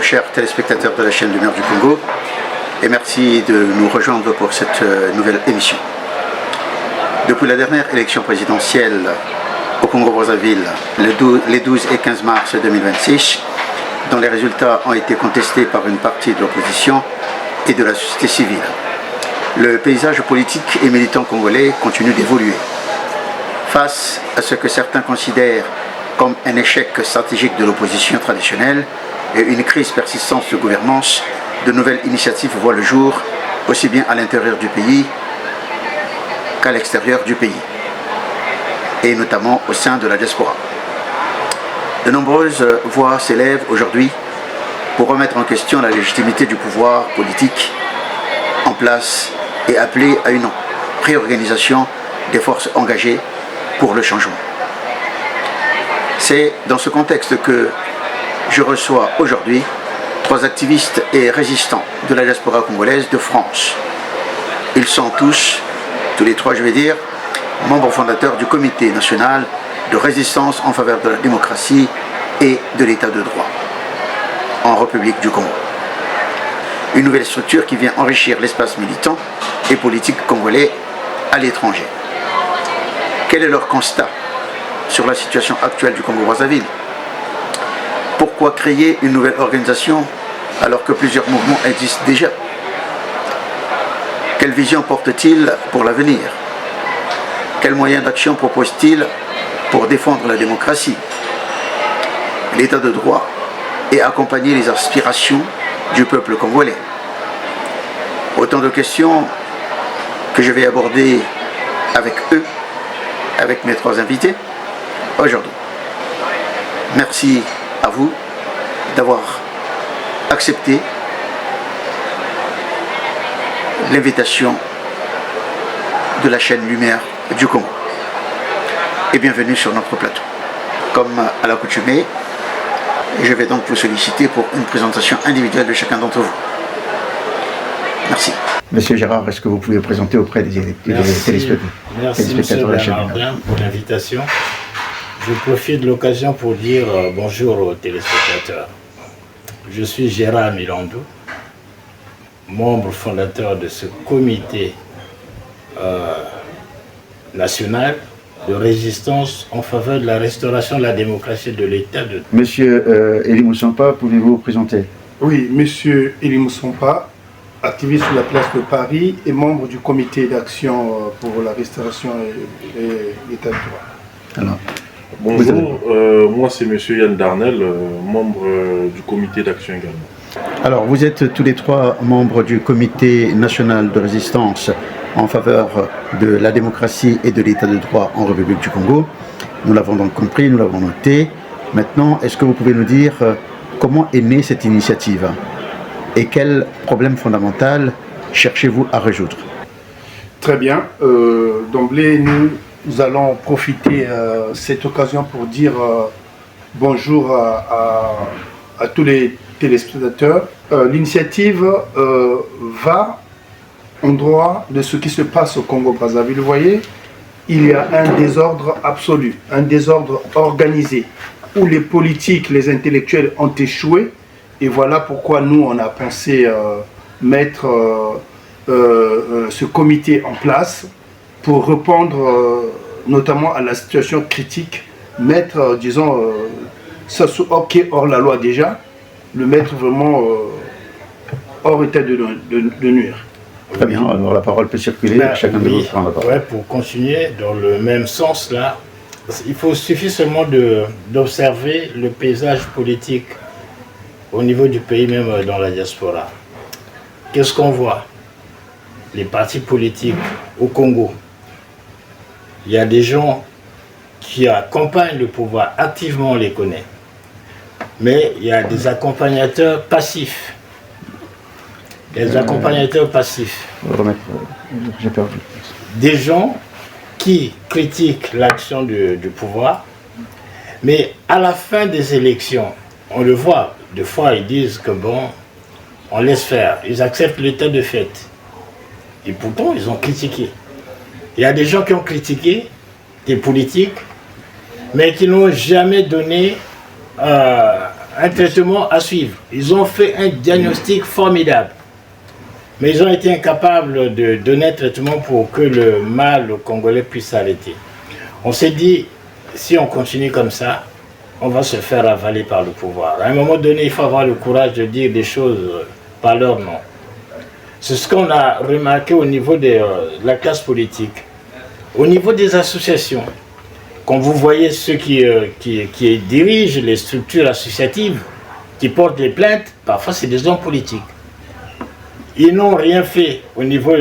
chers téléspectateurs de la chaîne Lumière du Congo, et merci de nous rejoindre pour cette nouvelle émission. Depuis la dernière élection présidentielle au Congo-Brazzaville, les 12 et 15 mars 2026, dont les résultats ont été contestés par une partie de l'opposition et de la société civile, le paysage politique et militant congolais continue d'évoluer. Face à ce que certains considèrent comme un échec stratégique de l'opposition traditionnelle et une crise persistante de gouvernance, de nouvelles initiatives voient le jour, aussi bien à l'intérieur du pays qu'à l'extérieur du pays, et notamment au sein de la diaspora. De nombreuses voix s'élèvent aujourd'hui pour remettre en question la légitimité du pouvoir politique en place et appeler à une réorganisation des forces engagées pour le changement. C'est dans ce contexte que je reçois aujourd'hui 3 activistes et résistants de la diaspora congolaise de France. Ils sont tous les 3 je vais dire, membres fondateurs du Comité national de résistance en faveur de la démocratie et de l'état de droit en République du Congo. Une nouvelle structure qui vient enrichir l'espace militant et politique congolais à l'étranger. Quel est leur constat sur la situation actuelle du Congo-Brazzaville? Pourquoi créer une nouvelle organisation alors que plusieurs mouvements existent déjà? Quelle vision porte-t-il pour l'avenir? Quels moyens d'action propose-t-il pour défendre la démocratie, l'état de droit et accompagner les aspirations du peuple congolais? Autant de questions que je vais aborder avec eux, avec mes 3 invités aujourd'hui. Merci à vous d'avoir accepté l'invitation de la chaîne Lumière du Congo. Et bienvenue sur notre plateau. Comme à l'accoutumée, je vais donc vous solliciter pour une présentation individuelle de chacun d'entre vous. Merci. Monsieur Gérard, est-ce que vous pouvez vous présenter auprès des téléspectateurs? Merci Monsieur Bernardin pour l'invitation. Je profite de l'occasion pour dire bonjour aux téléspectateurs. Je suis Gérard Milandou, membre fondateur de ce comité national de résistance en faveur de la restauration de la démocratie de l'État de... Monsieur Elie Moussampa, pouvez-vous vous présenter? Oui, Monsieur Elie Moussampa, activiste sur la place de Paris et membre du comité d'action pour la restauration et l'État de droit. Alors, bonjour, moi c'est Monsieur Yann Darnel, membre du comité d'action également. Alors, vous êtes tous les 3 membres du comité national de résistance en faveur de la démocratie et de l'état de droit en République du Congo. Nous l'avons donc compris, nous l'avons noté. Maintenant, est-ce que vous pouvez nous dire comment est née cette initiative et quel problème fondamental cherchez-vous à résoudre? Très bien. D'emblée, nous allons profiter de cette occasion pour dire bonjour à tous les téléspectateurs. L'initiative va en droit de ce qui se passe au Congo-Brazzaville. Vous voyez, il y a un désordre absolu, un désordre organisé, où les politiques, les intellectuels ont échoué. Et voilà pourquoi nous, on a pensé mettre ce comité en place pour répondre notamment à la situation critique, mettre, disons, ça hors la loi déjà, le mettre vraiment hors état de nuire. Très bien, alors la parole peut circuler, chacun de vous prend la parole. Ouais, pour continuer dans le même sens là, suffit seulement d'observer le paysage politique au niveau du pays, même dans la diaspora. Qu'est-ce qu'on voit? Les partis politiques au Congo. Il y a des gens qui accompagnent le pouvoir, activement on les connaît. Mais il y a des accompagnateurs passifs. Les accompagnateurs passifs. J'ai perdu. Des gens qui critiquent l'action du pouvoir, mais à la fin des élections, on le voit, des fois ils disent que bon, on laisse faire, ils acceptent l'état de fait. Et pourtant, ils ont critiqué. Il y a des gens qui ont critiqué des politiques, mais qui n'ont jamais donné un traitement à suivre. Ils ont fait un diagnostic formidable. Mais ils ont été incapables de donner un traitement pour que le mal congolais puisse s'arrêter. On s'est dit, si on continue comme ça, on va se faire avaler par le pouvoir. À un moment donné, il faut avoir le courage de dire des choses par leur nom. C'est ce qu'on a remarqué au niveau de la classe politique, au niveau des associations. Quand vous voyez ceux qui dirigent les structures associatives, qui portent les plaintes, parfois c'est des hommes politiques. Ils n'ont rien fait au niveau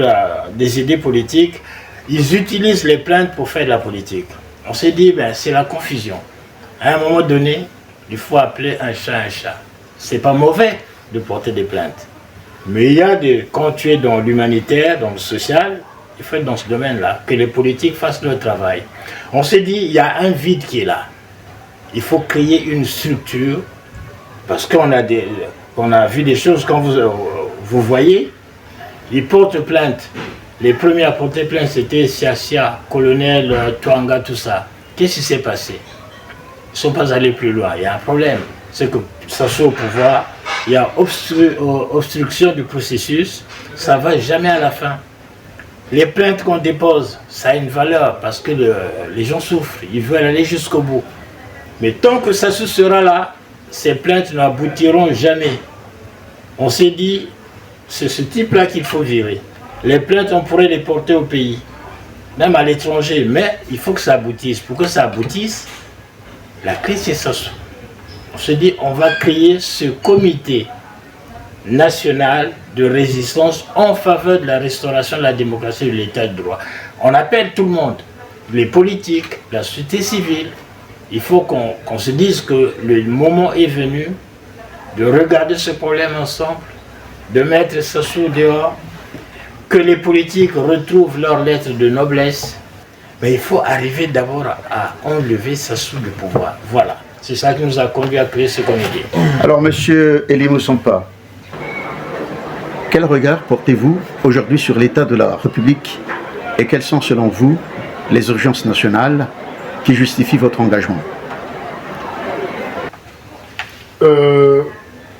des idées politiques. Ils utilisent les plaintes pour faire de la politique. On s'est dit, ben, c'est la confusion. À un moment donné, il faut appeler un chat un chat. C'est pas mauvais de porter des plaintes. Mais il y a quand tu es dans l'humanitaire, dans le social, il faut être dans ce domaine-là, que les politiques fassent leur travail. On s'est dit, il y a un vide qui est là. Il faut créer une structure, parce qu'on a vu des choses, quand vous voyez, ils portent plainte. Les premiers à porter plainte, c'était Siasia, colonel Twanga, tout ça. Qu'est-ce qui s'est passé? Ils ne sont pas allés plus loin. Il y a un problème. C'est que ça soit au pouvoir, il y a obstruction du processus, ça ne va jamais à la fin. Les plaintes qu'on dépose, ça a une valeur parce que les gens souffrent, ils veulent aller jusqu'au bout. Mais tant que ça sera là, ces plaintes n'aboutiront jamais. On s'est dit, c'est ce type-là qu'il faut virer. Les plaintes, on pourrait les porter au pays, même à l'étranger, mais il faut que ça aboutisse. Pour que ça aboutisse, la clé c'est ça. On se dit, on va créer ce comité national de résistance en faveur de la restauration de la démocratie et de l'état de droit. On appelle tout le monde, les politiques, la société civile. Il faut qu'on se dise que le moment est venu de regarder ce problème ensemble, de mettre Sassou dehors, que les politiques retrouvent leur lettre de noblesse. Mais il faut arriver d'abord à enlever Sassou du pouvoir. Voilà. C'est ça qui nous a conduit à créer ce comité. Alors, monsieur Elie Moussampa, quel regard portez-vous aujourd'hui sur l'état de la République et quelles sont, selon vous, les urgences nationales qui justifient votre engagement?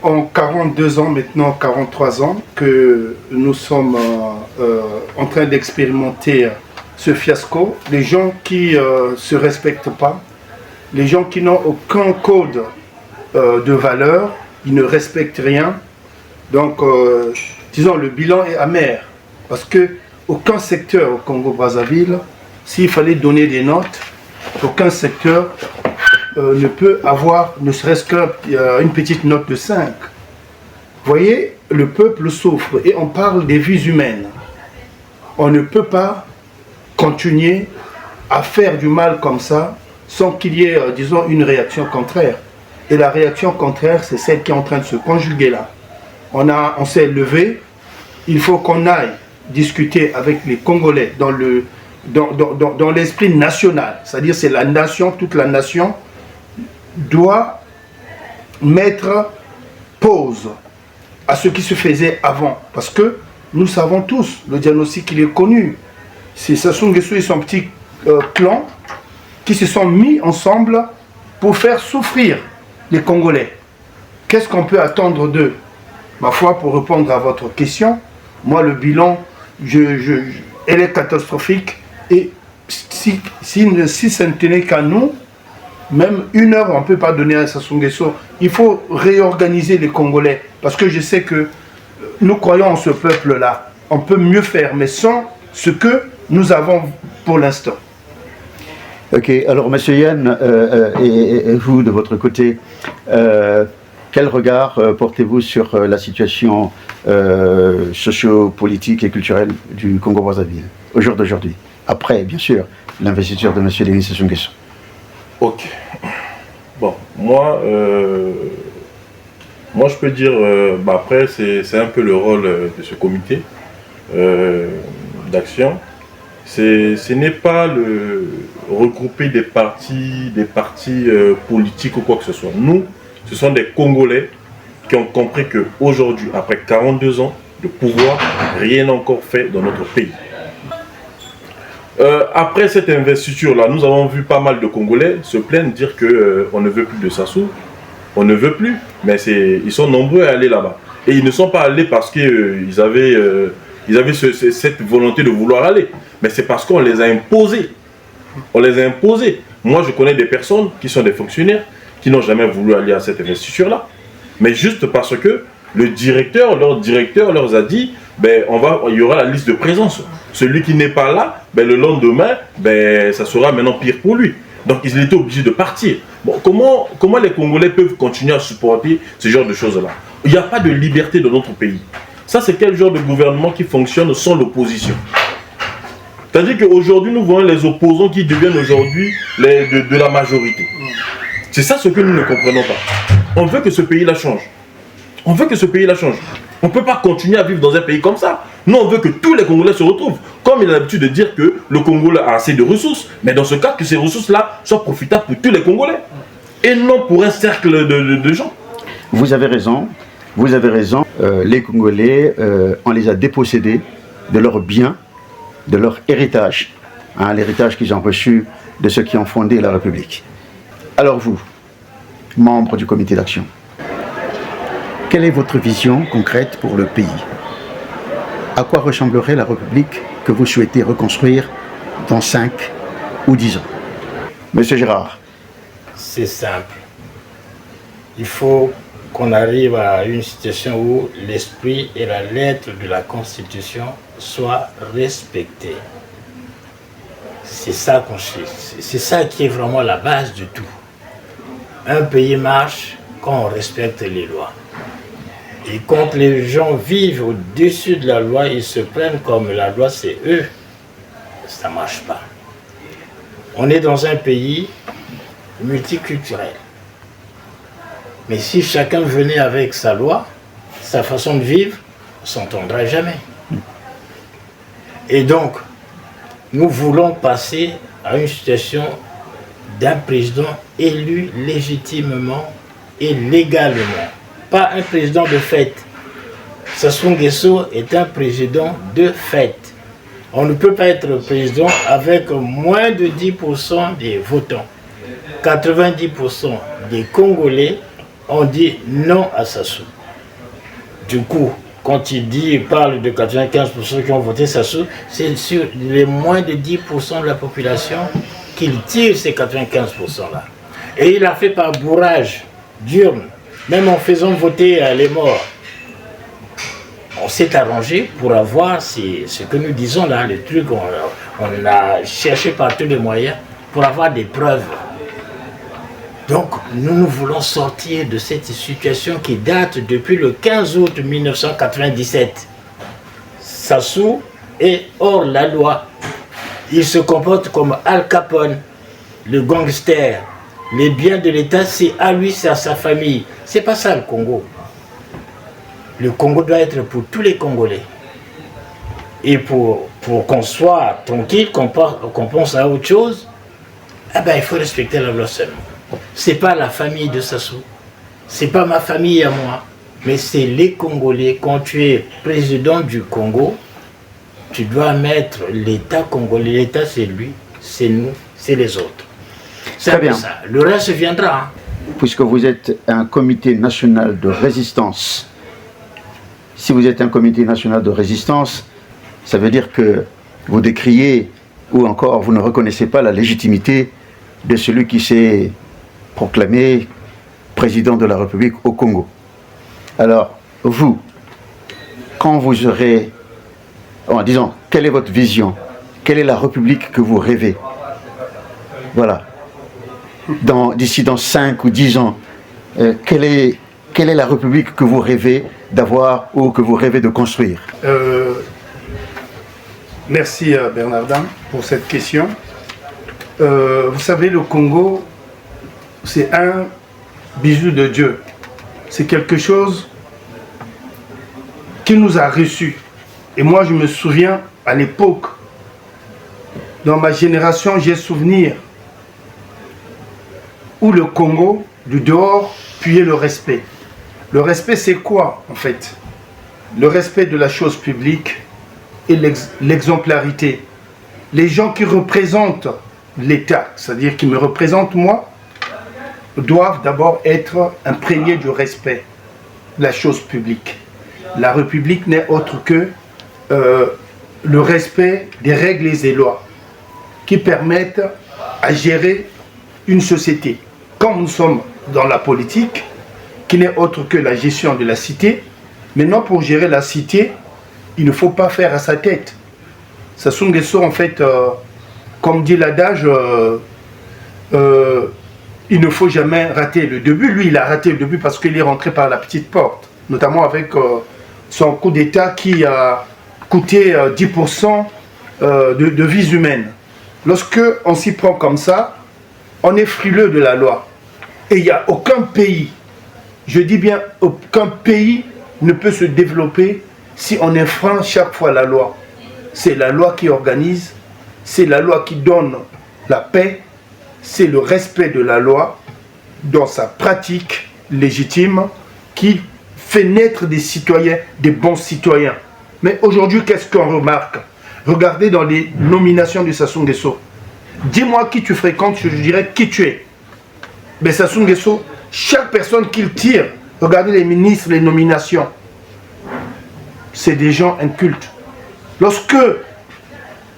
En 42 ans, maintenant 43 ans, que nous sommes en train d'expérimenter ce fiasco, les gens qui ne se respectent pas, les gens qui n'ont aucun code de valeur, ils ne respectent rien. Donc, disons, le bilan est amer. Parce qu'aucun secteur au Congo-Brazzaville, s'il fallait donner des notes, aucun secteur ne peut avoir ne serait-ce qu'une petite note de 5. Vous voyez, le peuple souffre et on parle des vies humaines. On ne peut pas continuer à faire du mal comme ça sans qu'il y ait, disons, une réaction contraire. Et la réaction contraire, c'est celle qui est en train de se conjuguer là. On s'est levé, il faut qu'on aille discuter avec les Congolais dans l'esprit national. C'est-à-dire c'est la nation, toute la nation doit mettre pause à ce qui se faisait avant. Parce que nous savons tous, le diagnostic il est connu. C'est Sassou Nguesso et son petit clan qui se sont mis ensemble pour faire souffrir les Congolais. Qu'est-ce qu'on peut attendre d'eux? Ma foi, pour répondre à votre question, moi le bilan, elle est catastrophique. Et si ça ne tenait qu'à nous, même une heure, on ne peut pas donner à Sassou Nguesso. Il faut réorganiser les Congolais. Parce que je sais que nous croyons en ce peuple-là. On peut mieux faire, mais sans ce que nous avons pour l'instant. Ok, alors monsieur Yann, et vous de votre côté, quel regard portez-vous sur la situation socio-politique et culturelle du Congo-Brazzaville au jour d'aujourd'hui? Après, bien sûr, l'investiture de M. Denis Sassou Nguesso. Ok. Bon, moi je peux dire, après, c'est un peu le rôle de ce comité d'action. Ce n'est pas le regrouper des partis politiques ou quoi que ce soit. Nous, ce sont des Congolais qui ont compris qu'aujourd'hui, après 42 ans de pouvoir, rien n'a encore fait dans notre pays. Après cette investiture-là, nous avons vu pas mal de Congolais se plaindre, dire qu'on ne veut plus de Sassou. on ne veut plus. Mais ils sont nombreux à aller là-bas. Et ils ne sont pas allés parce qu'ils avaient, cette volonté de vouloir aller. Mais c'est parce qu'on les a imposés. On les a imposés. Moi, je connais des personnes qui sont des fonctionnaires qui n'ont jamais voulu aller à cette investiture-là. Mais juste parce que leur directeur leur a dit, il y aura la liste de présence. Celui qui n'est pas là, le lendemain, ça sera maintenant pire pour lui. Donc, ils étaient obligés de partir. Bon, comment les Congolais peuvent continuer à supporter ce genre de choses-là? Il n'y a pas de liberté dans notre pays. Ça, c'est quel genre de gouvernement qui fonctionne sans l'opposition? C'est-à-dire qu'aujourd'hui, nous voyons les opposants qui deviennent aujourd'hui de la majorité. C'est ça ce que nous ne comprenons pas. On veut que ce pays-là change. On veut que ce pays-là change. On ne peut pas continuer à vivre dans un pays comme ça. Nous, on veut que tous les Congolais se retrouvent. Comme il a l'habitude de dire que le Congo a assez de ressources, mais dans ce cas, que ces ressources-là soient profitables pour tous les Congolais. Et non pour un cercle de gens. Vous avez raison. Vous avez raison. Les Congolais, on les a dépossédés de leurs biens, de leur héritage. L'héritage qu'ils ont reçu de ceux qui ont fondé la République. Alors vous, membres du comité d'action, quelle est votre vision concrète pour le pays? À quoi ressemblerait la République que vous souhaitez reconstruire dans 5 ou 10 ans? Monsieur Gérard. C'est simple. Il faut qu'on arrive à une situation où l'esprit et la lettre de la Constitution soient respectés. C'est ça qu'on cherche. C'est ça qui est vraiment la base de tout. Un pays marche quand on respecte les lois. Et quand les gens vivent au-dessus de la loi, ils se prennent comme la loi c'est eux. Ça ne marche pas. On est dans un pays multiculturel. Mais si chacun venait avec sa loi, sa façon de vivre, on ne s'entendra jamais. Et donc, nous voulons passer à une situation d'un président élu légitimement et légalement. Pas un président de fait. Sassou Nguesso est un président de fait. On ne peut pas être président avec moins de 10% des votants. 90% des Congolais ont dit non à Sassou. Du coup, quand il parle de 95% qui ont voté Sassou, c'est sur les moins de 10% de la population qu'il tire ces 95%-là. Et il a fait par bourrage d'urne, même en faisant voter les morts. On s'est arrangé pour avoir ce que nous disons là, le truc, on a cherché par tous les moyens pour avoir des preuves. Donc, nous voulons sortir de cette situation qui date depuis le 15 août 1997. Sassou est hors la loi. Il se comporte comme Al Capone, le gangster. Les biens de l'État, c'est à lui, c'est à sa famille. C'est pas ça le Congo. Le Congo doit être pour tous les Congolais. Et pour qu'on soit tranquille, qu'on pense à autre chose, il faut respecter la loi seulement. C'est pas la famille de Sassou, c'est pas ma famille à moi, mais c'est les Congolais. Quand tu es président du Congo, tu dois mettre l'État congolais. L'État c'est lui, c'est nous, c'est les autres. C'est très bien. Ça. Le reste viendra. Puisque vous êtes un comité national de résistance, si vous êtes un comité national de résistance, ça veut dire que vous décriez, ou encore vous ne reconnaissez pas la légitimité de celui qui s'est proclamé président de la République au Congo. Alors, vous, quand vous aurez, en disant, quelle est votre vision? Quelle est la République que vous rêvez? Voilà. D'ici dans 5 ou 10 ans, quelle est la République que vous rêvez d'avoir ou que vous rêvez de construire? Merci Bernardin pour cette question. Vous savez, le Congo, c'est un bijou de Dieu. C'est quelque chose qui nous a reçus. Et moi, je me souviens, à l'époque, dans ma génération, j'ai souvenir où le Congo, du dehors, puait le respect. Le respect, c'est quoi, en fait? Le respect de la chose publique et l'exemplarité. Les gens qui représentent l'État, c'est-à-dire qui me représentent moi, doivent d'abord être imprégnés du respect de la chose publique. La République n'est autre que le respect des règles et des lois qui permettent à gérer une société. Quand nous sommes dans la politique, qui n'est autre que la gestion de la cité, maintenant pour gérer la cité, il ne faut pas faire à sa tête. Sassou Nguesso, en fait, comme dit l'adage, il ne faut jamais rater le début. Lui, il a raté le début parce qu'il est rentré par la petite porte, notamment avec son coup d'État qui a coûté 10% de vies humaines. Lorsque on s'y prend comme ça, on est frileux de la loi. Et il n'y a aucun pays, je dis bien aucun pays ne peut se développer si on enfreint chaque fois la loi. C'est la loi qui organise, c'est la loi qui donne la paix, c'est le respect de la loi dans sa pratique légitime qui fait naître des citoyens, des bons citoyens. Mais aujourd'hui, qu'est-ce qu'on remarque? Regardez dans les nominations de Sassou Nguesso. Dis-moi qui tu fréquentes, je dirais qui tu es. Mais Sassou Nguesso, chaque personne qu'il tire, regardez les ministres, les nominations, c'est des gens incultes. Lorsque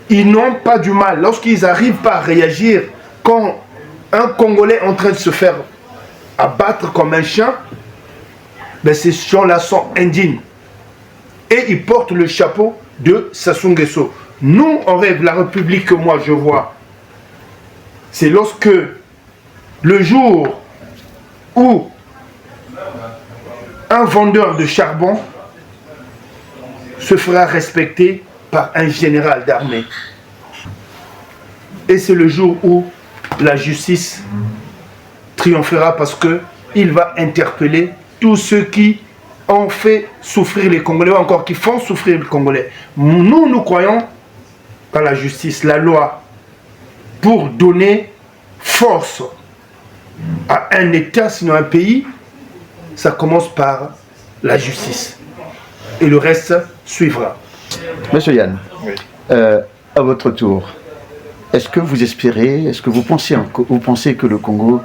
ils n'ont pas du mal, lorsqu'ils n'arrivent pas à réagir quand un Congolais est en train de se faire abattre comme un chien, ben ces gens-là sont indignes. Et ils portent le chapeau de Sassou Nguesso. Nous, on rêve la République que moi je vois. C'est lorsque le jour où un vendeur de charbon se fera respecter par un général d'armée. Et c'est le jour où la justice triomphera parce qu'il va interpeller tous ceux qui ont fait souffrir les Congolais, ou encore qui font souffrir les Congolais. Nous croyons à la justice, la loi, pour donner force à un État, sinon un pays. Ça commence par la justice. Et le reste suivra. Monsieur Yann, Oui. À votre tour, est-ce que vous espérez, est-ce que vous pensez que le Congo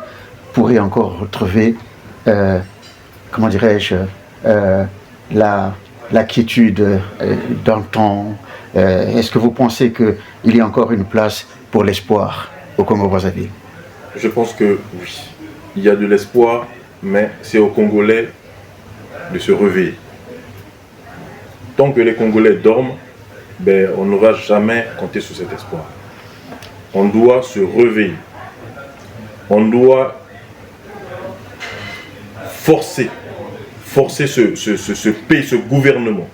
pourrait encore retrouver, comment dirais-je, la quiétude dans le temps? Est-ce que vous pensez qu'il y a encore une place pour l'espoir au Congo-Brazzaville? Je pense que oui, il y a de l'espoir, mais c'est aux Congolais de se réveiller. Tant que les Congolais dorment, ben, on ne va jamais compter sur cet espoir. On doit se réveiller. On doit forcer ce gouvernement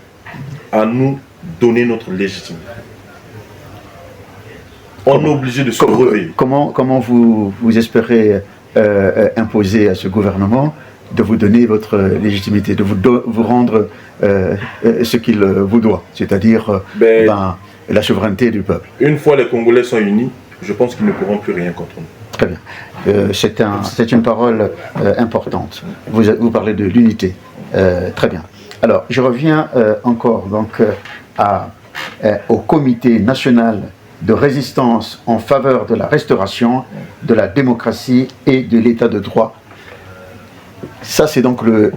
à nous donner notre légitimité. On est obligé de se réveiller. Comment vous espérez imposer à ce gouvernement de vous donner votre légitimité, de vous rendre ce qu'il vous doit, c'est-à-dire la souveraineté du peuple? Une fois les Congolais sont unis, je pense qu'ils ne pourront plus rien contre nous. Très bien. C'est une parole importante. Vous parlez de l'unité. Très bien. Alors, je reviens encore donc, au comité national de résistance en faveur de la restauration de la démocratie et de l'état de droit. Ça, c'est donc le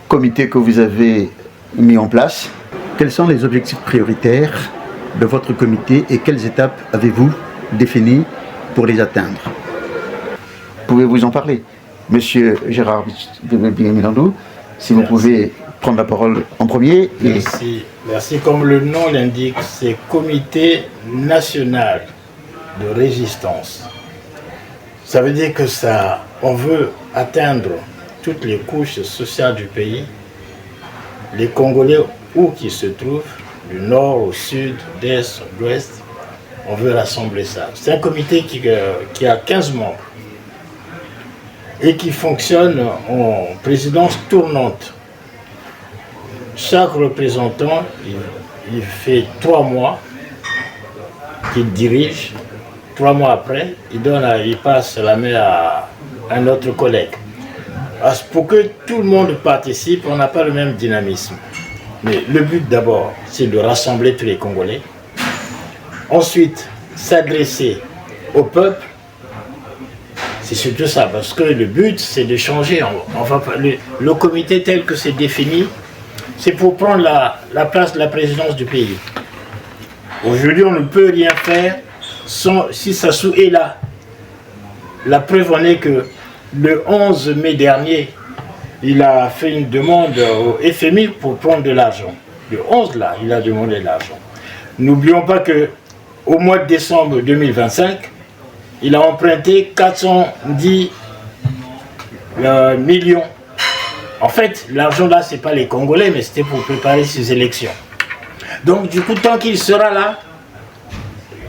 comité que vous avez mis en place. Quels sont les objectifs prioritaires de votre comité et quelles étapes avez-vous définies pour les atteindre? Pouvez-vous en parler? Monsieur Gérard Milandou, si vous pouvez prendre la parole en premier. Merci. Comme le nom l'indique, c'est Comité national de résistance. Ça veut dire que on veut atteindre toutes les couches sociales du pays, les Congolais où qu'ils se trouvent, du nord au sud, d'est, d'ouest, on veut rassembler ça. C'est un comité qui a 15 membres et qui fonctionne en présidence tournante. Chaque représentant, il fait 3 mois qu'il dirige. 3 mois après, il passe la main à un autre collègue. Pour que tout le monde participe, on n'a pas le même dynamisme. Mais le but d'abord, c'est de rassembler tous les Congolais. Ensuite, s'adresser au peuple, C'est surtout ça, parce que le but, c'est de changer. Le comité tel que c'est défini, c'est pour prendre la place de la présidence du pays. Aujourd'hui, on ne peut rien faire si Sassou est là. La preuve en est que le 11 mai dernier, il a fait une demande au FMI pour prendre de l'argent. Le 11 là, il a demandé de l'argent. N'oublions pas qu'au mois de décembre 2025, il a emprunté 410 millions. En fait, l'argent là, ce n'est pas les Congolais, mais c'était pour préparer ces élections. Donc du coup, tant qu'il sera là,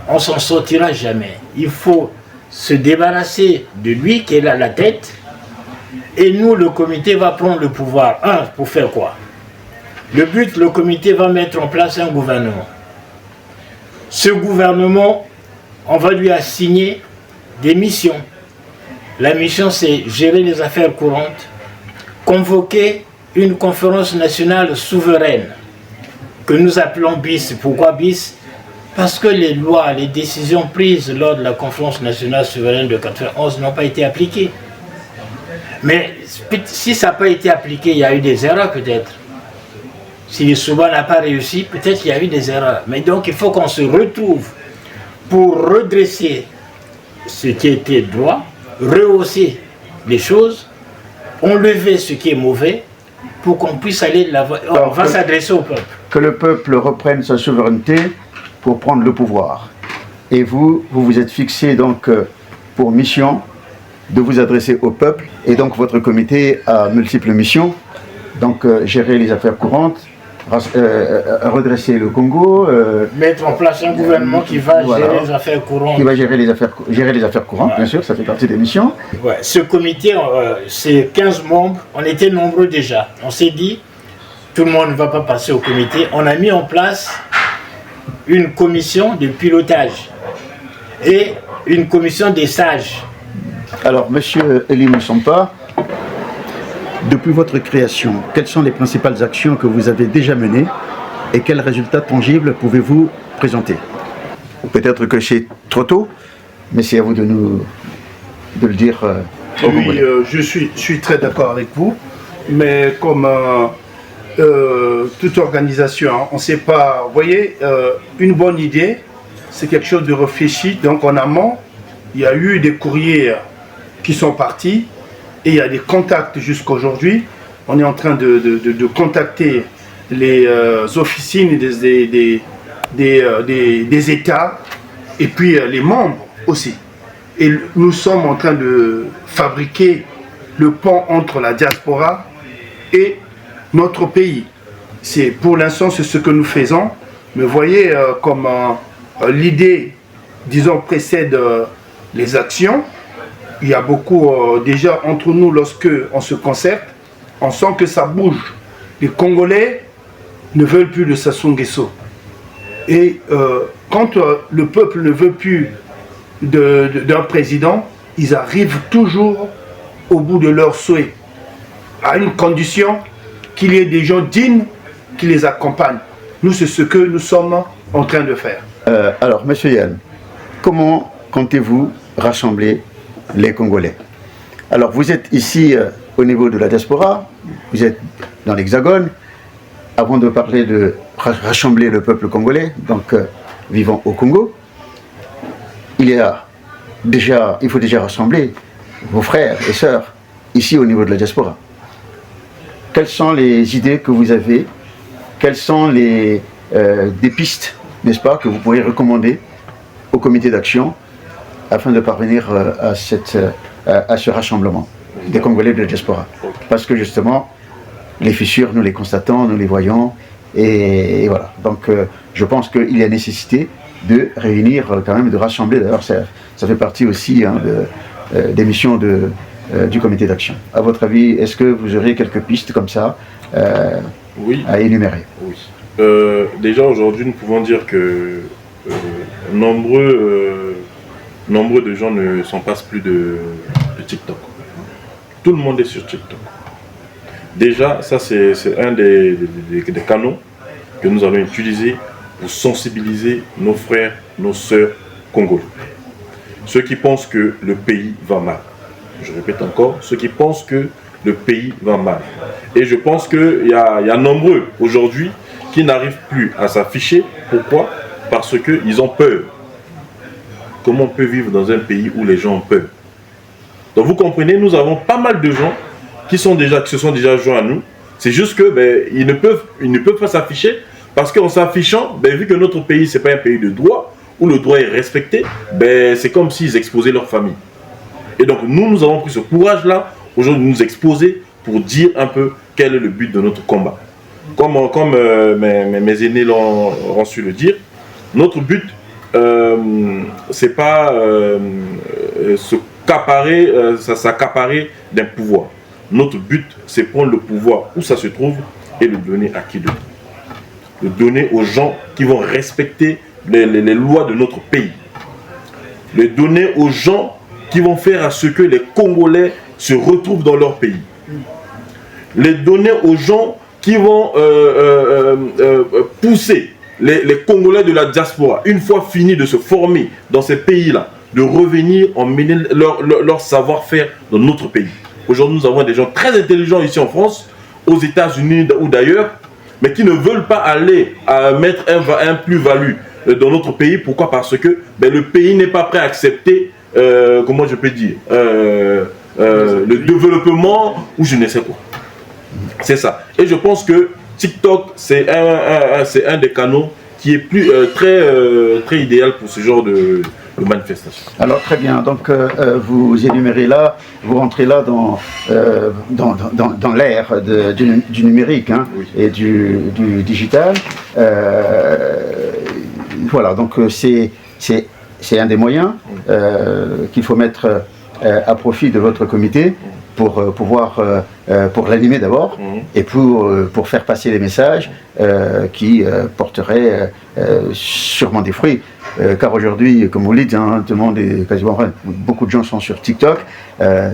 on s'en sortira jamais. Il faut se débarrasser de lui qui est là à la tête. Et nous, le comité va prendre le pouvoir. Pour faire quoi? Le but, le comité va mettre en place un gouvernement. Ce gouvernement, on va lui assigner des missions. La mission, c'est gérer les affaires courantes, convoquer une conférence nationale souveraine, que nous appelons BIS. Pourquoi BIS? Parce que les lois, les décisions prises lors de la conférence nationale souveraine de 1991 n'ont pas été appliquées. Mais si ça n'a pas été appliqué, il y a eu des erreurs peut-être. Si le Soudan n'a pas réussi, peut-être qu'il y a eu des erreurs. Mais donc il faut qu'on se retrouve pour redresser ce qui était droit, rehausser les choses, enlever ce qui est mauvais, pour qu'on puisse aller de l'avant. On va s'adresser au peuple. Que le peuple reprenne sa souveraineté pour prendre le pouvoir. Et vous vous êtes fixé donc pour mission de vous adresser au peuple. Et donc votre comité a multiples missions. Donc gérer les affaires courantes, redresser le Congo, mettre en place un gouvernement qui va gérer les affaires courantes. Qui va gérer les affaires courantes, bien sûr, ça fait partie des missions. Ouais, ce comité, c'est 15 membres, on était nombreux déjà. On s'est dit, tout le monde ne va pas passer au comité. On a mis en place une commission de pilotage et une commission des sages. Alors, monsieur Elie Moussampa, depuis votre création, quelles sont les principales actions que vous avez déjà menées et quels résultats tangibles pouvez-vous présenter? Peut-être que c'est trop tôt, mais c'est à vous de le dire. Oui, je suis très d'accord avec vous, mais comme toute organisation, on ne sait pas, vous voyez, une bonne idée, c'est quelque chose de réfléchi. Donc en amont, il y a eu des courriers qui sont partis et il y a des contacts jusqu'à aujourd'hui. On est en train de contacter les officines des États et puis les membres aussi. Et nous sommes en train de fabriquer le pont entre la diaspora et notre pays. Pour l'instant, c'est ce que nous faisons. Mais voyez comme l'idée, disons, précède les actions. Il y a beaucoup, déjà entre nous, lorsque on se concerte, on sent que ça bouge. Les Congolais ne veulent plus de Sassou Nguesso. Et quand le peuple ne veut plus d'un président, ils arrivent toujours au bout de leur souhait, à une condition qu'il y ait des gens dignes qui les accompagnent. Nous, c'est ce que nous sommes en train de faire. Alors, monsieur Yann, comment comptez-vous rassembler les Congolais? Alors, vous êtes ici au niveau de la diaspora, vous êtes dans l'Hexagone. Avant de parler de rassembler le peuple congolais, donc vivant au Congo, il faut déjà rassembler vos frères et sœurs ici au niveau de la diaspora. Quelles sont les idées que vous avez? Quelles sont des pistes, n'est-ce pas, que vous pourriez recommander au comité d'action afin de parvenir à ce rassemblement des Congolais de la diaspora? Parce que justement, les fissures, nous les constatons, nous les voyons, et voilà. Donc je pense qu'il y a nécessité de réunir quand même, de rassembler. D'ailleurs, ça fait partie aussi des missions du comité d'action. À votre avis, est-ce que vous aurez quelques pistes comme ça oui. à énumérer? Oui. Déjà aujourd'hui, nous pouvons dire que nombreux de gens ne s'en passent plus de TikTok. Tout le monde est sur TikTok. Déjà, ça c'est un des canaux que nous allons utiliser pour sensibiliser nos frères, nos sœurs congolais. Ceux qui pensent que le pays va mal. je répète encore, ceux qui pensent que le pays va mal. Et je pense qu'il y a nombreux aujourd'hui qui n'arrivent plus à s'afficher. Pourquoi? Parce qu'ils ont peur. Comment on peut vivre dans un pays où les gens ont peur? Donc vous comprenez, nous avons pas mal de gens qui se sont déjà joints à nous. C'est juste que ils ne peuvent pas s'afficher parce qu'en s'affichant, vu que notre pays c'est pas un pays de droit où le droit est respecté, c'est comme s'ils exposaient leur famille. Et donc nous avons pris ce courage-là aujourd'hui de nous exposer pour dire un peu quel est le but de notre combat. Comme mes aînés l'ont su le dire, notre but c'est pas s'accaparer d'un pouvoir. Notre but, c'est prendre le pouvoir où ça se trouve et le donner à qui d'autre. Le donner aux gens qui vont respecter les lois de notre pays. Le donner aux gens qui vont faire à ce que les Congolais se retrouvent dans leur pays. Les donner aux gens qui vont pousser les Congolais de la diaspora, une fois finis de se former dans ces pays-là, de revenir emmener leur savoir-faire dans notre pays. Aujourd'hui, nous avons des gens très intelligents ici en France, aux États-Unis ou d'ailleurs, mais qui ne veulent pas aller mettre un plus-value dans notre pays. Pourquoi? Parce que le pays n'est pas prêt à accepter, comment je peux dire, le développement ou je ne sais quoi. C'est ça. Et je pense que TikTok, c'est un des canaux qui est très idéal pour ce genre de manifestation. Alors très bien, donc vous énumérez là, vous rentrez là dans l'ère du numérique Oui. et du digital. Voilà, donc c'est un des moyens qu'il faut mettre à profit de votre comité pour pouvoir pour l'animer d'abord et pour faire passer les messages qui porteraient sûrement des fruits. Car aujourd'hui, comme vous le dites, tout le monde est quasiment, beaucoup de gens sont sur TikTok,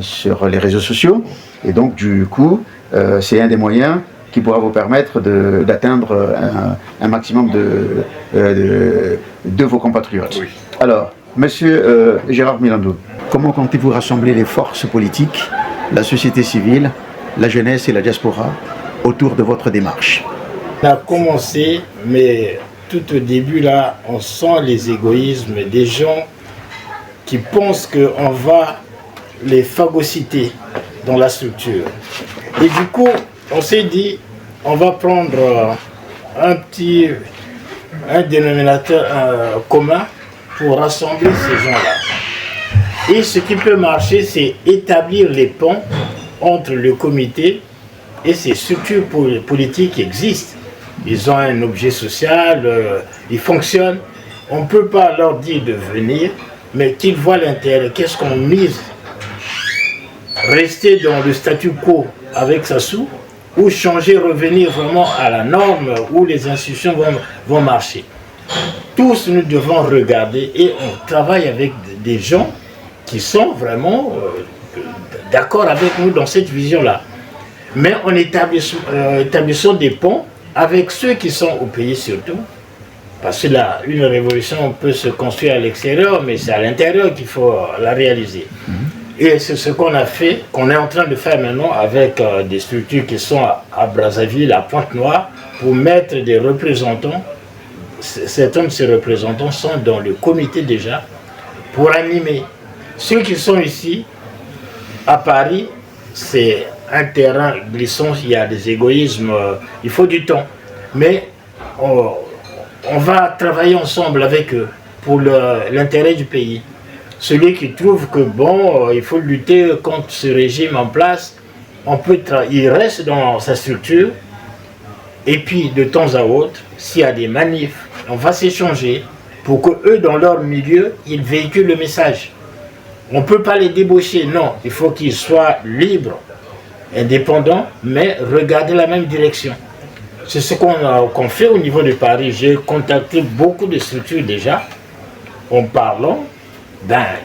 sur les réseaux sociaux, et donc du coup, c'est un des moyens qui pourra vous permettre d'atteindre un maximum de vos compatriotes. Oui. Alors, Monsieur Gérard Milando, comment comptez-vous rassembler les forces politiques, la société civile, la jeunesse et la diaspora autour de votre démarche? On a commencé, mais tout au début là, on sent les égoïsmes des gens qui pensent qu'on va les phagocyter dans la structure. Et du coup, on s'est dit, on va prendre un dénominateur commun pour rassembler ces gens-là. Et ce qui peut marcher, c'est établir les ponts entre le comité et ces structures politiques qui existent. Ils ont un objet social, ils fonctionnent. On ne peut pas leur dire de venir, mais qu'ils voient l'intérêt. Qu'est-ce qu'on mise? Rester dans le statu quo avec Sassou ou changer, revenir vraiment à la norme où les institutions vont marcher. Tous nous devons regarder et on travaille avec des gens qui sont vraiment d'accord avec nous dans cette vision-là. Mais en établissant des ponts avec ceux qui sont au pays surtout, parce que là, une révolution peut se construire à l'extérieur, mais c'est à l'intérieur qu'il faut la réaliser. Et c'est ce qu'on a fait, qu'on est en train de faire maintenant avec des structures qui sont à Brazzaville, à Pointe-Noire, pour mettre des représentants. Certains de ces représentants sont dans le comité déjà, pour animer. Ceux qui sont ici, à Paris, c'est un terrain glissant, il y a des égoïsmes, il faut du temps. Mais on va travailler ensemble avec eux pour l'intérêt du pays. Celui qui trouve que bon, il faut lutter contre ce régime en place, il reste dans sa structure. Et puis de temps à autre, s'il y a des manifs, on va s'échanger pour que eux, dans leur milieu, ils véhiculent le message. On ne peut pas les débaucher, non. Il faut qu'ils soient libres, indépendants, mais regarder la même direction. C'est ce qu'on fait au niveau de Paris. J'ai contacté beaucoup de structures déjà. En parlant,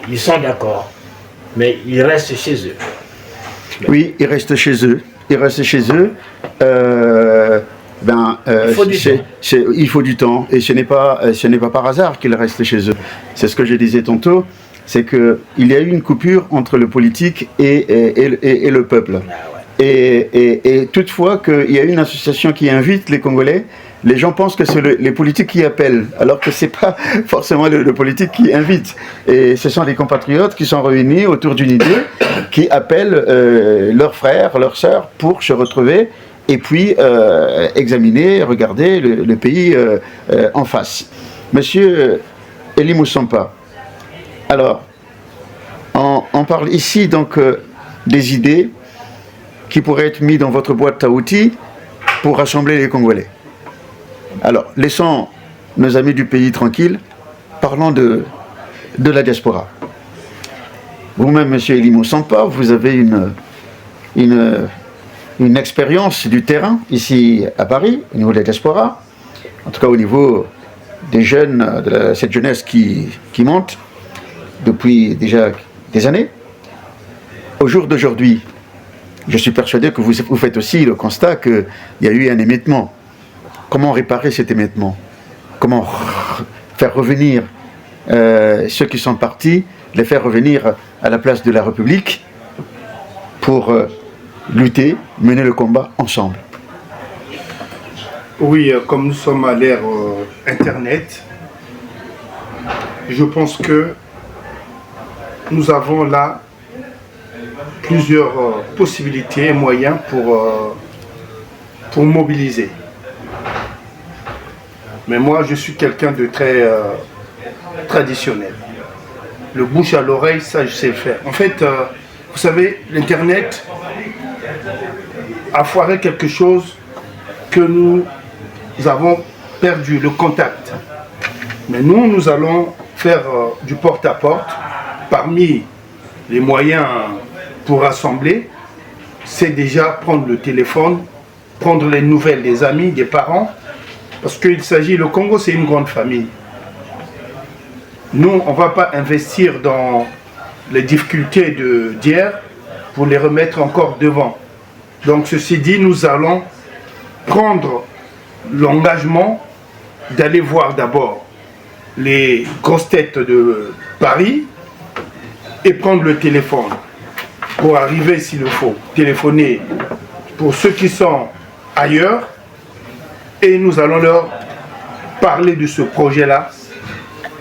ils sont d'accord. Mais ils restent chez eux. Oui, ils restent chez eux. Ils restent chez eux. Il faut du temps. Et ce n'est pas par hasard qu'ils restent chez eux. C'est ce que je disais tantôt. c'est qu'il y a eu une coupure entre le politique et le peuple. Et toutefois qu'il y a une association qui invite les Congolais, les gens pensent que c'est les politiques qui appellent, alors que ce n'est pas forcément le politique qui invite. Et ce sont les compatriotes qui sont réunis autour d'une idée, qui appellent leurs frères, leurs sœurs pour se retrouver et puis examiner, regarder le pays en face. Monsieur Elie Moussampa, alors, on parle ici donc des idées qui pourraient être mises dans votre boîte à outils pour rassembler les Congolais. Alors, laissons nos amis du pays tranquilles, parlons de la diaspora. Vous-même, monsieur Elie Moussampa, vous avez une expérience du terrain ici à Paris, au niveau de la diaspora, en tout cas au niveau des jeunes, de cette jeunesse qui monte depuis déjà des années. Au jour d'aujourd'hui, je suis persuadé que vous faites aussi le constat qu'il y a eu un émiettement. Comment réparer cet émiettement? Comment faire revenir ceux qui sont partis, les faire revenir à la place de la République pour lutter, mener le combat ensemble? Oui, comme nous sommes à l'ère Internet, je pense que nous avons là plusieurs possibilités et moyens pour mobiliser. Mais moi, je suis quelqu'un de très traditionnel. Le bouche à l'oreille, ça, je sais le faire. En fait, vous savez, l'Internet a foiré quelque chose que nous avons perdu, le contact. Mais nous allons faire du porte-à-porte. Parmi les moyens pour rassembler, c'est déjà prendre le téléphone, prendre les nouvelles des amis, des parents, parce qu'il s'agit, le Congo c'est une grande famille. Nous, on ne va pas investir dans les difficultés d'hier pour les remettre encore devant. Donc ceci dit, nous allons prendre l'engagement d'aller voir d'abord les grosses têtes de Paris et prendre le téléphone pour arriver s'il le faut, téléphoner pour ceux qui sont ailleurs et nous allons leur parler de ce projet-là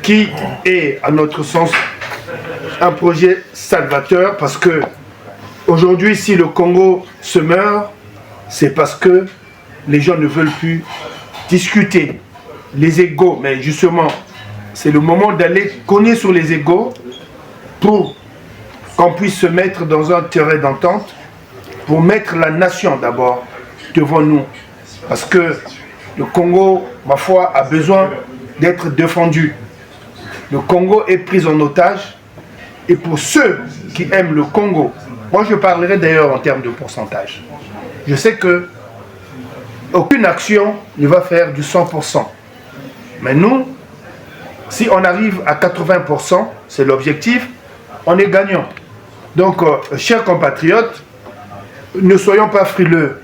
qui est à notre sens un projet salvateur parce que aujourd'hui si le Congo se meurt, c'est parce que les gens ne veulent plus discuter les égos, mais justement c'est le moment d'aller cogner sur les égos pour qu'on puisse se mettre dans un terrain d'entente, pour mettre la nation d'abord devant nous. Parce que le Congo, ma foi, a besoin d'être défendu. Le Congo est pris en otage. Et pour ceux qui aiment le Congo, moi je parlerai d'ailleurs en termes de pourcentage. Je sais que aucune action ne va faire du 100%. Mais nous, si on arrive à 80%, c'est l'objectif, on est gagnant. Donc, chers compatriotes, ne soyons pas frileux.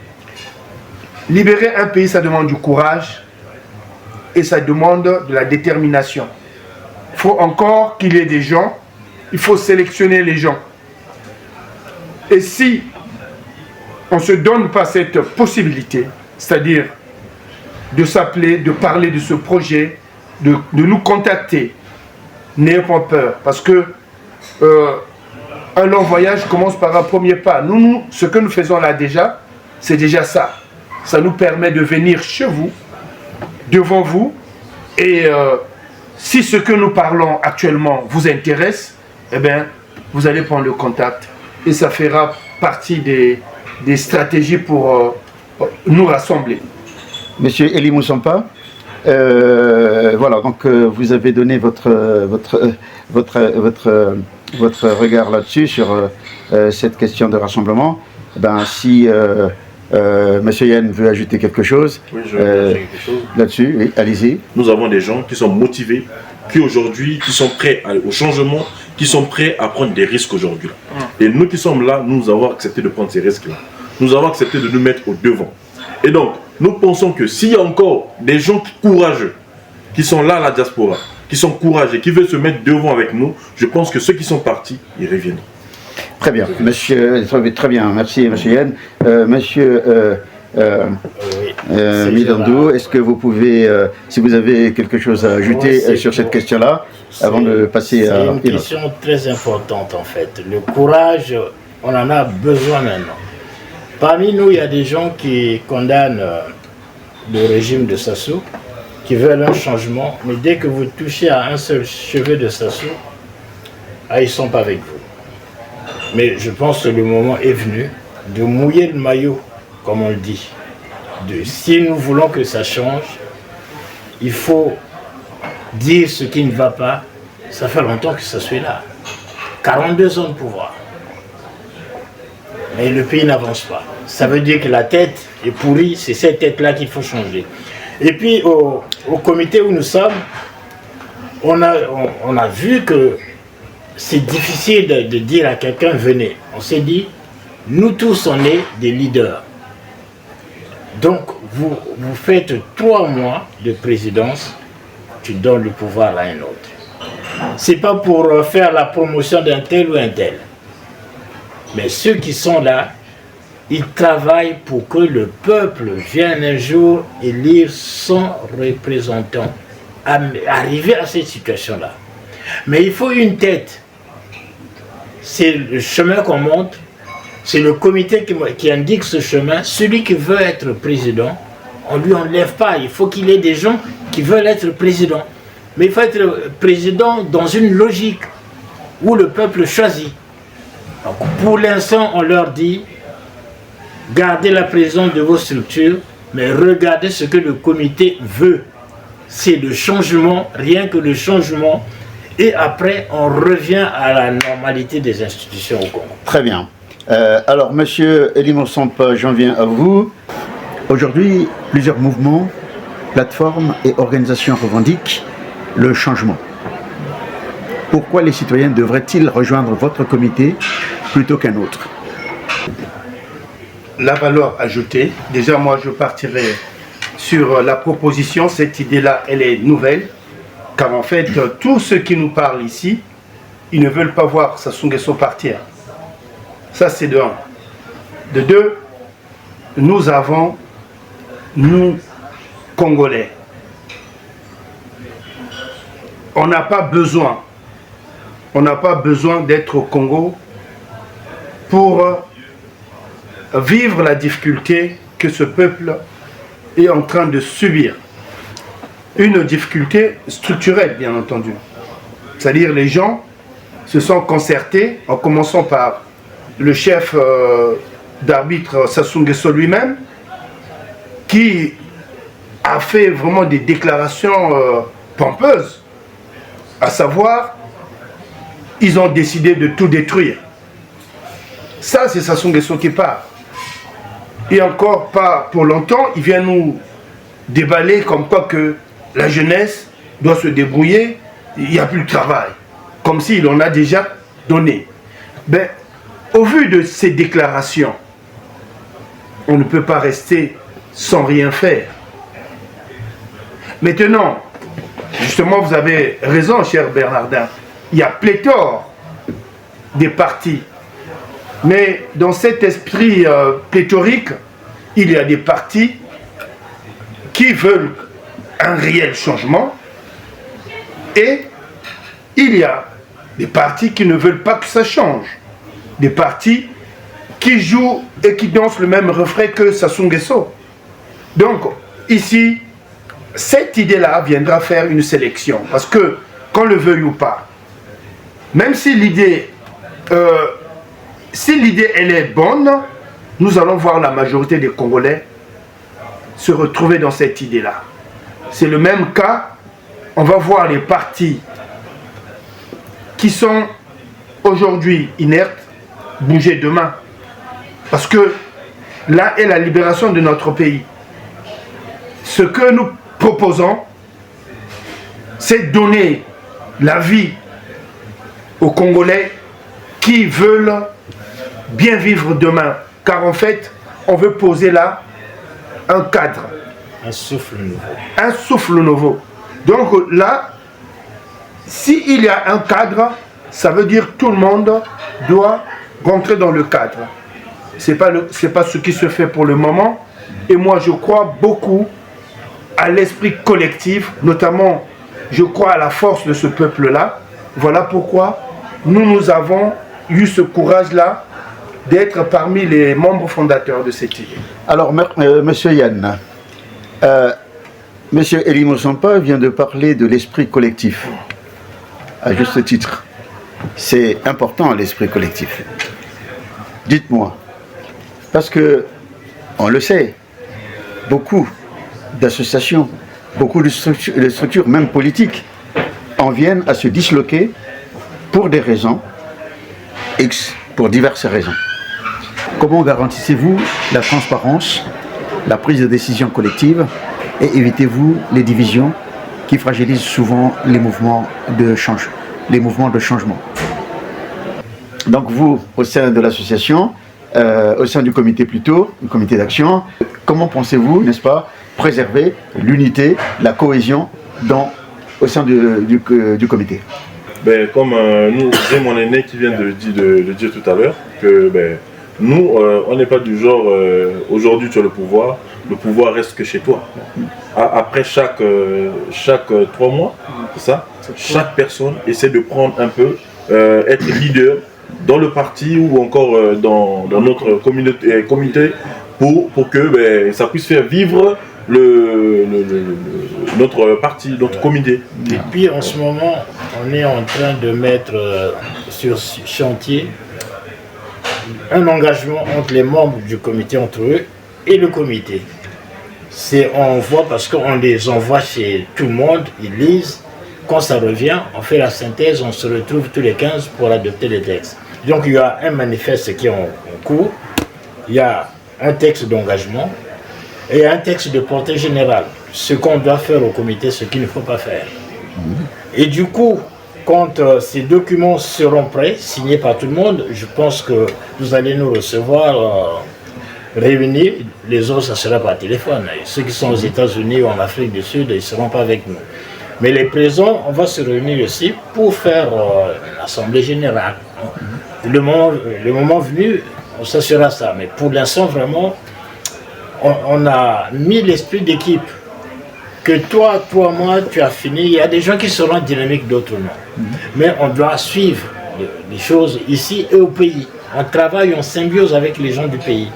Libérer un pays, ça demande du courage et ça demande de la détermination. Il faut encore qu'il y ait des gens, il faut sélectionner les gens. Et si on ne se donne pas cette possibilité, c'est-à-dire de s'appeler, de parler de ce projet, de nous contacter, n'ayez pas peur, parce que un long voyage commence par un premier pas. Nous, ce que nous faisons là déjà, c'est déjà ça. Ça nous permet de venir chez vous, devant vous, et si ce que nous parlons actuellement vous intéresse, eh bien, vous allez prendre le contact, et ça fera partie des stratégies pour nous rassembler. Monsieur Elie Moussampa, voilà, donc vous avez donné votre regard là-dessus, sur cette question de rassemblement. Ben, si Monsieur Yann veut ajouter quelque chose, oui, je veux ajouter quelque chose là-dessus, oui, allez-y. Nous avons des gens qui sont motivés, qui aujourd'hui, qui sont prêts au changement, qui sont prêts à prendre des risques aujourd'hui. Et nous qui sommes là, nous avons accepté de prendre ces risques-là. Nous avons accepté de nous mettre au devant. Et donc, nous pensons que s'il y a encore des gens courageux qui sont là à la diaspora, qui sont courageux, qui veulent se mettre devant avec nous, je pense que ceux qui sont partis, ils reviennent. Très bien, monsieur, très bien, merci monsieur Yann. Monsieur Midandou, est-ce que vous pouvez, si vous avez quelque chose à ajouter sur cette question-là, avant de passer à... C'est une question très importante en fait. Le courage, on en a besoin maintenant. Parmi nous, il y a des gens qui condamnent le régime de Sassou, qui veulent un changement, mais dès que vous touchez à un seul cheveu de Sassou, ils ne sont pas avec vous. Mais je pense que le moment est venu de mouiller le maillot, comme on le dit. Si nous voulons que ça change, il faut dire ce qui ne va pas. Ça fait longtemps que ça soit là. 42 ans de pouvoir. Mais le pays n'avance pas. Ça veut dire que la tête est pourrie, c'est cette tête-là qu'il faut changer. Et puis au comité où nous sommes, on a vu que c'est difficile de dire à quelqu'un venez. On s'est dit, nous tous on est des leaders. Donc vous faites 3 mois de présidence, tu donnes le pouvoir à un autre. C'est pas pour faire la promotion d'un tel ou un tel. Mais ceux qui sont là, ils travaillent pour que le peuple vienne un jour élire son représentant. Arriver à cette situation-là. Mais il faut une tête. C'est le chemin qu'on monte, c'est le comité qui indique ce chemin. Celui qui veut être président, on ne lui enlève pas. Il faut qu'il ait des gens qui veulent être président. Mais il faut être président dans une logique où le peuple choisit. Donc, pour l'instant, on leur dit, gardez la présence de vos structures, mais regardez ce que le comité veut. C'est le changement, rien que le changement. Et après, on revient à la normalité des institutions au Congo. Très bien. Alors, monsieur Elimor Sampa, j'en viens à vous. Aujourd'hui, plusieurs mouvements, plateformes et organisations revendiquent le changement. Pourquoi les citoyens devraient-ils rejoindre votre comité plutôt qu'un autre? La valeur ajoutée, déjà moi je partirai sur la proposition, cette idée-là elle est nouvelle, car en fait tous ceux qui nous parlent ici, ils ne veulent pas voir Sassou Nguesso partir. Ça c'est de un. De deux, nous Congolais, on n'a pas besoin d'être au Congo pour vivre la difficulté que ce peuple est en train de subir. Une difficulté structurelle, bien entendu. C'est-à-dire les gens se sont concertés, en commençant par le chef d'arbitre Sassou Nguesso lui-même, qui a fait vraiment des déclarations pompeuses, à savoir, ils ont décidé de tout détruire. Ça, c'est Sassou Nguesso qui parle. Et encore pas pour longtemps, il vient nous déballer comme quoi que la jeunesse doit se débrouiller, il n'y a plus de travail. Comme s'il en a déjà donné. Ben, au vu de ces déclarations, on ne peut pas rester sans rien faire. Maintenant, justement, vous avez raison, cher Bernardin, il y a pléthore des partis. Mais dans cet esprit pléthorique, il y a des partis qui veulent un réel changement et il y a des partis qui ne veulent pas que ça change. Des partis qui jouent et qui dansent le même refrain que Sassou Nguesso. Donc, ici, cette idée-là viendra faire une sélection. Parce que, qu'on le veuille ou pas, même si l'idée elle est bonne, nous allons voir la majorité des Congolais se retrouver dans cette idée-là. C'est le même cas, on va voir les partis qui sont aujourd'hui inertes bouger demain. Parce que là est la libération de notre pays. Ce que nous proposons, c'est donner la vie aux Congolais qui veulent bien vivre demain. Car en fait, on veut poser là un cadre. Un souffle nouveau. Un souffle nouveau. Donc là, s'il y a un cadre, ça veut dire que tout le monde doit rentrer dans le cadre. C'est pas ce qui se fait pour le moment. Et moi, je crois beaucoup à l'esprit collectif, notamment, je crois à la force de ce peuple-là. Voilà pourquoi nous avons eu ce courage-là d'être parmi les membres fondateurs de cette idée. Alors, monsieur Yann, monsieur Elie Moussampa vient de parler de l'esprit collectif, à juste titre. C'est important, l'esprit collectif. Dites-moi, parce que, on le sait, beaucoup d'associations, beaucoup de structures, même politiques, en viennent à se disloquer pour des raisons X, pour diverses raisons. Comment garantissez-vous la transparence, la prise de décision collective et évitez-vous les divisions qui fragilisent souvent les mouvements de changement? Donc vous, au sein de l'association, au sein du comité plutôt, du comité d'action, comment pensez-vous, n'est-ce pas, préserver l'unité, la cohésion au sein du comité? Ben, comme j'ai mon aîné qui vient de dire tout à l'heure, que nous, on n'est pas du genre, aujourd'hui tu as le pouvoir reste que chez toi. Après chaque 3 mois, c'est ça, chaque personne essaie de prendre un peu, être leader dans le parti ou encore dans notre comité pour que ça puisse faire vivre notre parti, notre comité. Et puis en ce moment, on est en train de mettre sur chantier un engagement entre les membres du comité, entre eux et le comité. On voit parce qu'on les envoie chez tout le monde, ils lisent. Quand ça revient, on fait la synthèse, on se retrouve tous les 15 pour adopter les textes. Donc il y a un manifeste qui est en cours, il y a un texte d'engagement et un texte de portée générale. Ce qu'on doit faire au comité, ce qu'il ne faut pas faire. Et du coup, quand ces documents seront prêts, signés par tout le monde, je pense que vous allez nous recevoir réunis. Les autres, ça sera par téléphone. Et ceux qui sont aux États-Unis ou en Afrique du Sud, ils ne seront pas avec nous. Mais les présents, on va se réunir aussi pour faire l'Assemblée générale. Le moment venu, on s'assurera ça. Mais pour l'instant, vraiment, on a mis l'esprit d'équipe. Que toi, moi, tu as fini. Il y a des gens qui seront dynamiques, d'autres non. Mais on doit suivre les choses ici et au pays. On travaille en symbiose avec les gens du pays.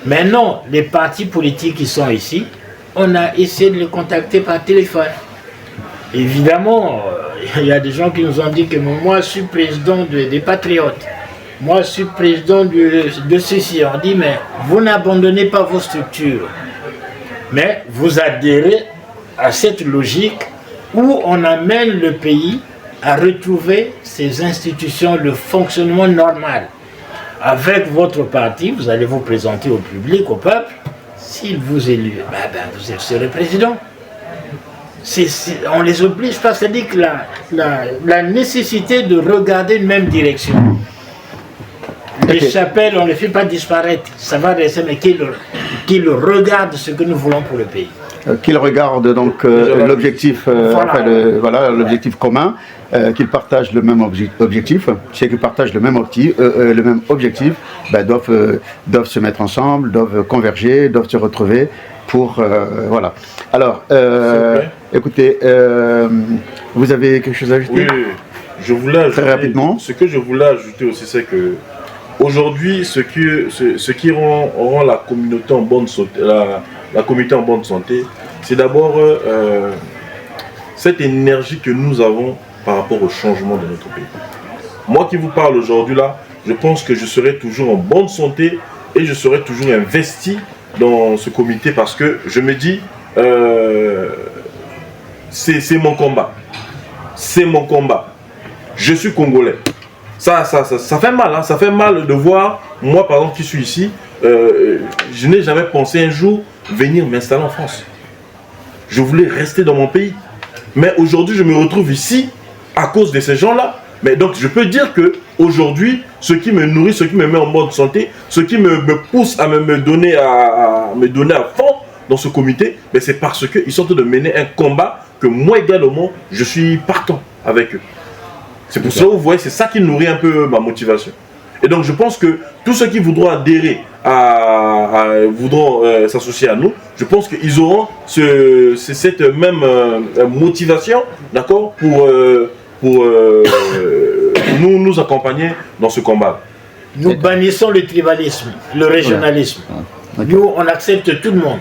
Maintenant, les partis politiques qui sont ici, on a essayé de les contacter par téléphone. Évidemment, il y a des gens qui nous ont dit que moi, je suis président des Patriotes. Moi, je suis président de ceci. On dit, mais vous n'abandonnez pas vos structures. Mais vous adhérez à cette logique où on amène le pays à retrouver ses institutions, le fonctionnement normal. Avec votre parti, vous allez vous présenter au public, au peuple. S'il vous élit, vous serez président. On les oblige pas, c'est-à-dire que la nécessité de regarder une même direction. Les chapelles, on ne les fait pas disparaître. Ça va rester, mais qu'ils regardent ce que nous voulons pour le pays. Qu'ils regardent donc l'objectif l'objectif commun, qu'ils partagent le même objectif. Ceux qui partagent le même objectif doivent se mettre ensemble, doivent converger, doivent se retrouver pour... voilà. Alors, écoutez, vous avez quelque chose à ajouter? Oui, je voulais ajouter, très rapidement. Ce que je voulais ajouter aussi, c'est que aujourd'hui, ce qui rend la communauté en bonne santé, la communauté en bonne santé, c'est d'abord cette énergie que nous avons par rapport au changement de notre pays. Moi qui vous parle aujourd'hui là, je pense que je serai toujours en bonne santé et je serai toujours investi dans ce comité parce que je me dis, c'est mon combat. C'est mon combat. Je suis congolais. Ça fait mal, hein? Ça fait mal de voir, moi par exemple qui suis ici, je n'ai jamais pensé un jour venir m'installer en France. Je voulais rester dans mon pays. Mais aujourd'hui, je me retrouve ici à cause de ces gens-là. Mais donc, je peux dire que aujourd'hui, ce qui me nourrit, ce qui me met en bonne santé, ce qui me pousse à me donner à fond dans ce comité, c'est parce qu'ils sont en train de mener un combat que moi également, je suis partant. avec eux. C'est pour ça, vous voyez, c'est ça qui nourrit un peu ma motivation. Et donc je pense que tous ceux qui voudront adhérer voudront s'associer à nous, je pense qu'ils auront cette même motivation, d'accord, pour nous accompagner dans ce combat. Nous bannissons le tribalisme, le régionalisme. Nous, on accepte tout le monde.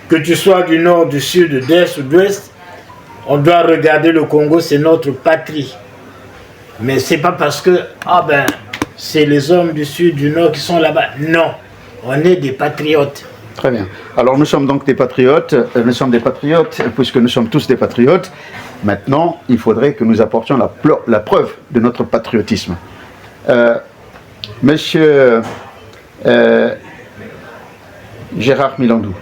Que tu sois du nord, du sud, d'est ou d'ouest, on doit regarder le Congo, c'est notre patrie. Mais c'est pas parce que, c'est les hommes du sud, du nord qui sont là-bas. Non, on est des patriotes. Très bien. Alors nous sommes donc des patriotes, puisque nous sommes tous des patriotes. Maintenant, il faudrait que nous apportions la preuve de notre patriotisme. Monsieur Gérard Milandou,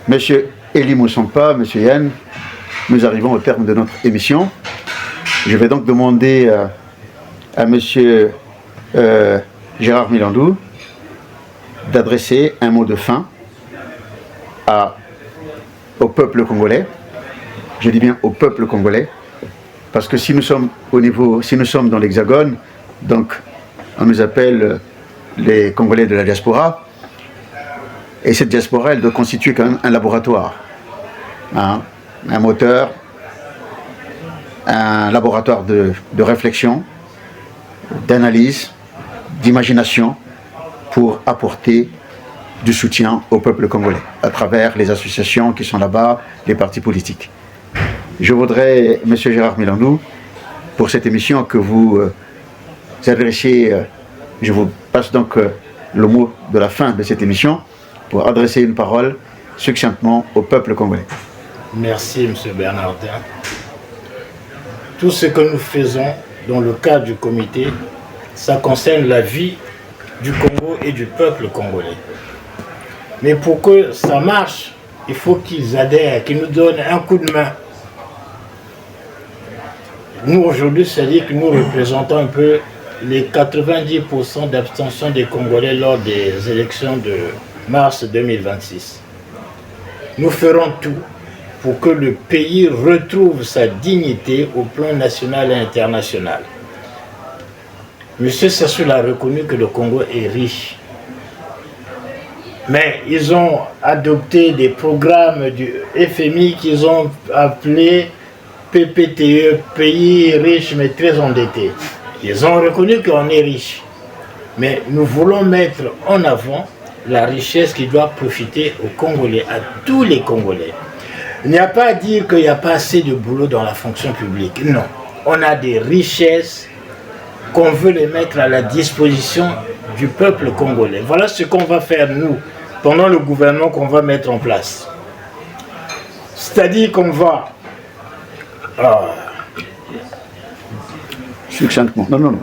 Monsieur Elie Moussampa, Monsieur Yann, nous arrivons au terme de notre émission. Je vais donc demander à Monsieur Gérard Milandou d'adresser un mot de fin au peuple congolais. Je dis bien au peuple congolais, parce que si nous sommes dans l'Hexagone, donc on nous appelle les Congolais de la diaspora, et cette diaspora, elle doit constituer quand même un laboratoire, un moteur, un laboratoire de réflexion, d'analyse, d'imagination, pour apporter du soutien au peuple congolais, à travers les associations qui sont là-bas, les partis politiques. Je voudrais, M. Gérard Milandou, pour cette émission, que vous adressiez, je vous passe donc le mot de la fin de cette émission, pour adresser une parole succinctement au peuple congolais. Merci, M. Bernardin. Tout ce que nous faisons dans le cadre du comité, ça concerne la vie du Congo et du peuple congolais. Mais pour que ça marche, il faut qu'ils adhèrent, qu'ils nous donnent un coup de main. Nous, aujourd'hui, c'est-à-dire que nous représentons un peu les 90% d'abstention des Congolais lors des élections de mars 2026. Nous ferons tout pour que le pays retrouve sa dignité au plan national et international. M. Sassou a reconnu que le Congo est riche. Mais ils ont adopté des programmes du FMI qu'ils ont appelés PPTE, pays riche mais très endetté. Ils ont reconnu qu'on est riche. Mais nous voulons mettre en avant la richesse qui doit profiter aux Congolais, à tous les Congolais. Il n'y a pas à dire qu'il n'y a pas assez de boulot dans la fonction publique. Non. On a des richesses qu'on veut les mettre à la disposition du peuple congolais. Voilà ce qu'on va faire, nous, pendant le gouvernement qu'on va mettre en place. C'est-à-dire qu'on va... Succinctement. Non.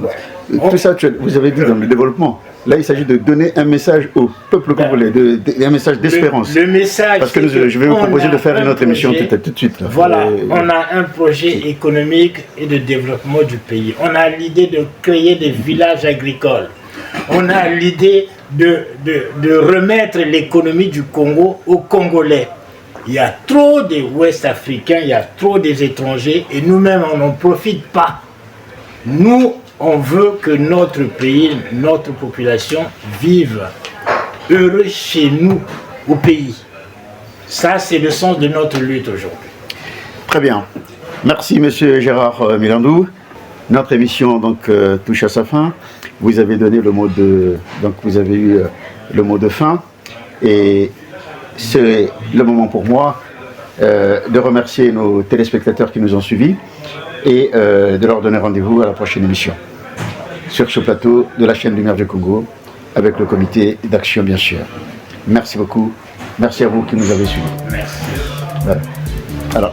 Tout ça, vous avez dit dans le développement. Là, il s'agit de donner un message au peuple congolais, un message d'espérance. Le message, parce que je vais vous proposer de faire une autre émission tout de suite. Là. Voilà, on a un projet économique et de développement du pays. On a l'idée de créer des villages agricoles. On a l'idée de remettre l'économie du Congo aux Congolais. Il y a trop des Ouest-Africains, il y a trop des étrangers et nous-mêmes, on n'en profite pas. Nous, on veut que notre pays, notre population vive heureux chez nous, au pays. Ça, c'est le sens de notre lutte aujourd'hui. Très bien. Merci, M. Gérard Milandou. Notre émission donc touche à sa fin. Vous avez donné le mot de... Donc, vous avez eu le mot de fin. Et c'est le moment pour moi de remercier nos téléspectateurs qui nous ont suivis et de leur donner rendez-vous à la prochaine émission sur ce plateau de la chaîne Lumière du Congo avec le comité d'action bien sûr. Merci beaucoup. Merci à vous qui nous avez suivis. Merci. Voilà. Alors,